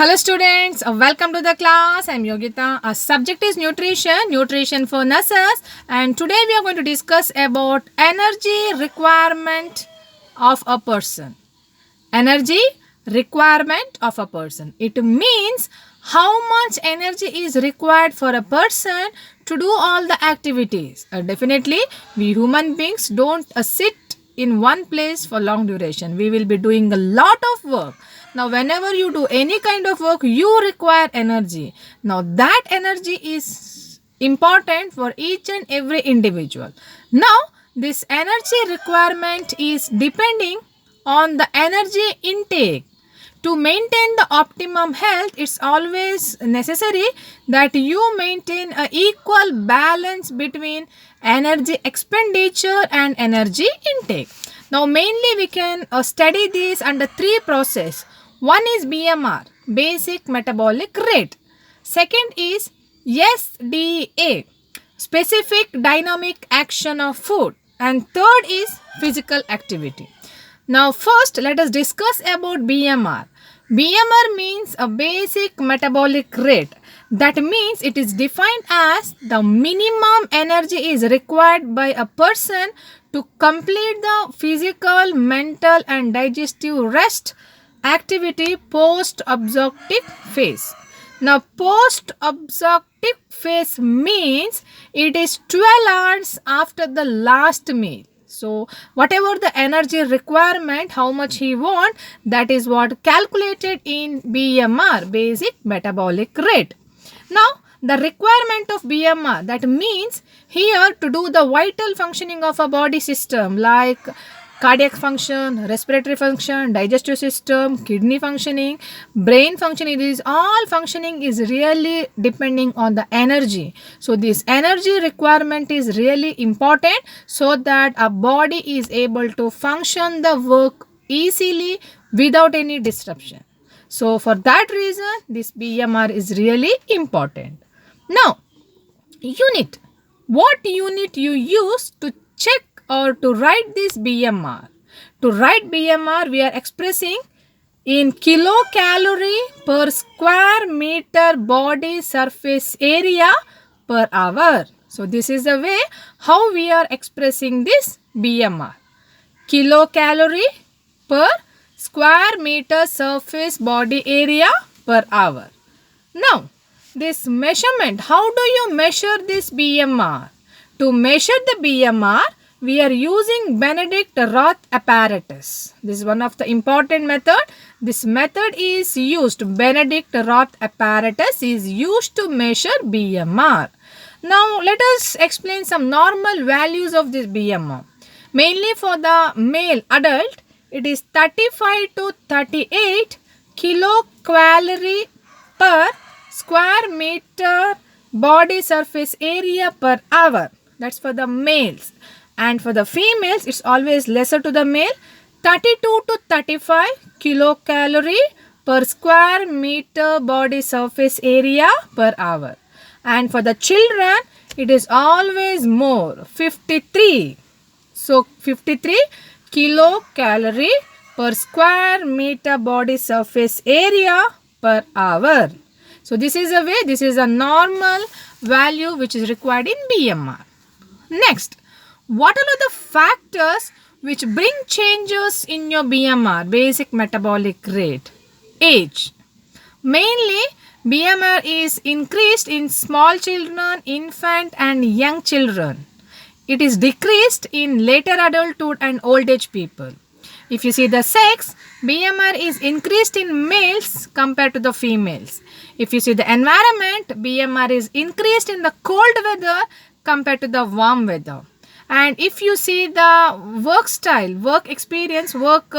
Hello students, welcome to the class. I am Yogita. Our subject is nutrition for nurses, and today we are going to discuss about energy requirement of a person. Energy requirement of a person. It means how much energy is required for a person to do all the activities. Definitely, we human beings don't sit in one place for long duration. We will be doing a lot of work. Now, whenever you do any kind of work, you require energy. Now, that energy is important for each and every individual. Now, this energy requirement is depending on the energy intake. To maintain the optimum health, it's always necessary that you maintain an equal balance between energy expenditure and energy intake. Now, mainly we can study this under three processes. One is BMR, basic metabolic rate. Second is SDA, specific dynamic action of food. And third is physical activity. Now first let us discuss about BMR. BMR means a basic metabolic rate. That means it is defined as the minimum energy is required by a person to complete the physical, mental and digestive rest activity post-absorptive phase. Now post-absorptive phase means it is 12 hours after the last meal. So whatever the energy requirement, how much he want, that is what calculated in BMR, basic metabolic rate. Now the requirement of BMR, that means here to do the vital functioning of a body system like cardiac function, respiratory function, digestive system, kidney functioning, brain functioning, these all functioning is really depending on the energy. So this energy requirement is really important so that our body is able to function the work easily without any disruption. So for that reason, this BMR is really important. Now, unit. What unit you use to check or to write this BMR? To write BMR, we are expressing in kilocalorie per square meter body surface area per hour. So this is the way how we are expressing this BMR. Kilocalorie per square meter surface body area per hour. Now, this measurement, how do you measure this BMR? To measure the BMR, we are using Benedict Roth apparatus. This is one of the important method. This method is used, Benedict Roth apparatus is used to measure BMR. Now, let us explain some normal values of this BMR. Mainly for the male adult, it is 35 to 38 kilocalorie per square meter body surface area per hour. That's for the males. And for the females, it's always lesser to the male, 32 to 35 kilocalorie per square meter body surface area per hour. And for the children, it is always more, 53. So 53 kilocalorie per square meter body surface area per hour. So this is a way, this is a normal value which is required in BMR. Next, what are the factors which bring changes in your BMR, basic metabolic rate? Age. Mainly, BMR is increased in small children, infant and young children. It is decreased in later adulthood and old age people. If you see the sex, BMR is increased in males compared to the females. If you see the environment, BMR is increased in the cold weather compared to the warm weather. And if you see the work style, work experience, work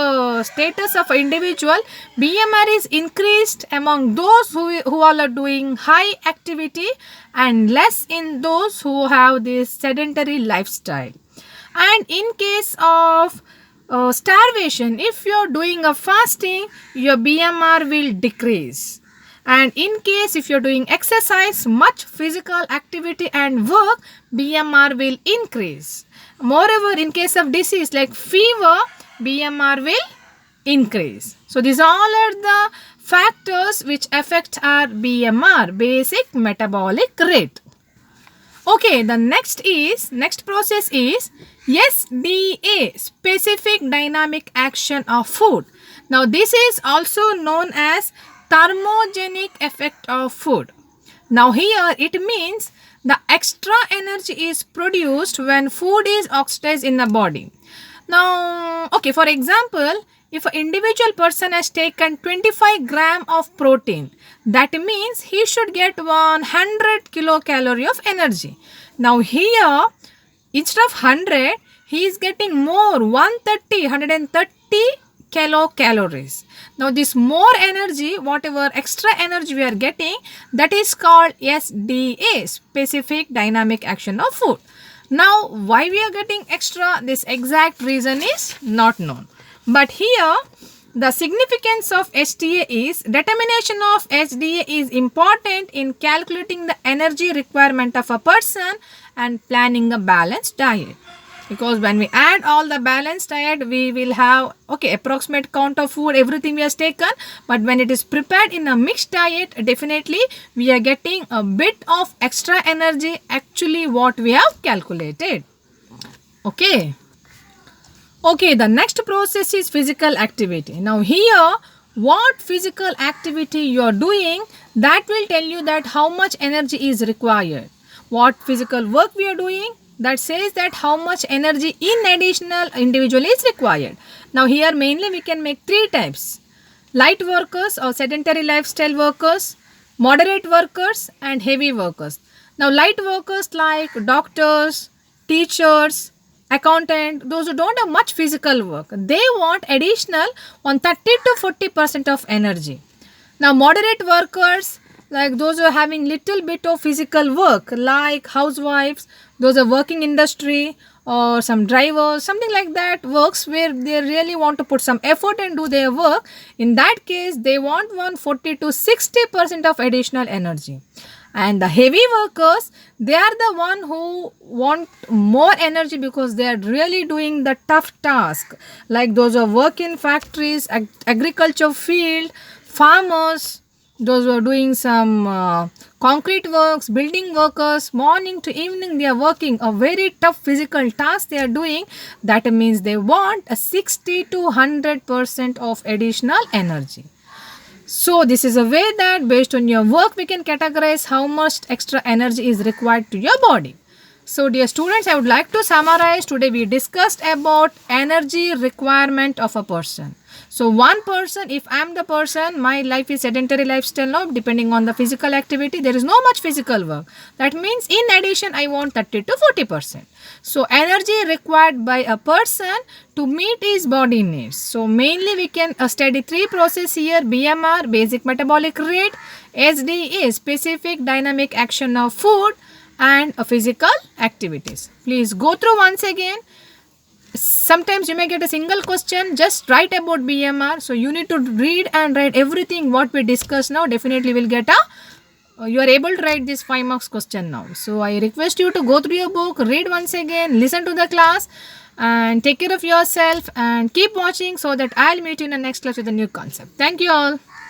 status of an individual, BMR is increased among those who all are doing high activity and less in those who have this sedentary lifestyle. And in case of starvation, if you are doing a fasting, your BMR will decrease. And in case if you are doing exercise, much physical activity and work, BMR will increase. Moreover, in case of disease like fever, BMR will increase. So these all are the factors which affect our BMR, basic metabolic rate. Okay, the next process is SDA, specific dynamic action of food. Now this is also known as thermogenic effect of food. Now here it means the extra energy is produced when food is oxidized in the body. Now, okay, for example, if an individual person has taken 25 gram of protein, that means he should get 100 kilocalorie of energy. Now here, instead of 100, he is getting more, 130 kilocalories. Now this more energy, whatever extra energy we are getting, that is called SDA, specific dynamic action of food. Now why we are getting extra, this exact reason is not known. But here the significance of SDA is, determination of SDA is important in calculating the energy requirement of a person and planning a balanced diet. Because when we add all the balanced diet, we will have, okay, approximate count of food, everything we have taken. But when it is prepared in a mixed diet, definitely we are getting a bit of extra energy, actually what we have calculated. Okay. Okay, the next process is physical activity. Now here, what physical activity you are doing, that will tell you that how much energy is required. What physical work we are doing, that says that how much energy in additional individual is required. Now here mainly we can make three types: light workers or sedentary lifestyle workers, moderate workers and heavy workers. Now light workers like doctors, teachers, accountant, those who don't have much physical work, they want additional 30 to 40% of energy. Now moderate workers, like those who are having little bit of physical work, like housewives, those are working industry, or some drivers, something like that, works where they really want to put some effort and do their work. In that case, they want 140 to 60% of additional energy. And the heavy workers, they are the one who want more energy because they are really doing the tough task, like those who work in factories, agriculture field, farmers, those who are doing some concrete works, building workers, morning to evening they are working a very tough physical task they are doing. That means they want a 60 to 100% of additional energy. So this is a way that based on your work we can categorize how much extra energy is required to your body. So dear students, I would like to summarize. Today we discussed about energy requirement of a person. So one person, if I am the person, my life is sedentary lifestyle now, depending on the physical activity, there is no much physical work. That means in addition, I want 30 to 40%. So energy required by a person to meet his body needs. So mainly we can study three processes here: BMR, basic metabolic rate; SDA, specific dynamic action of food; and physical activities. Please go through once again. Sometimes you may get a single question, just write about BMR. So you need to read and write everything what we discussed now. Definitely will get you are able to write this 5 marks question now. So I request you to go through your book, read once again, listen to the class and take care of yourself and keep watching so that I'll meet you in the next class with a new concept. Thank you all.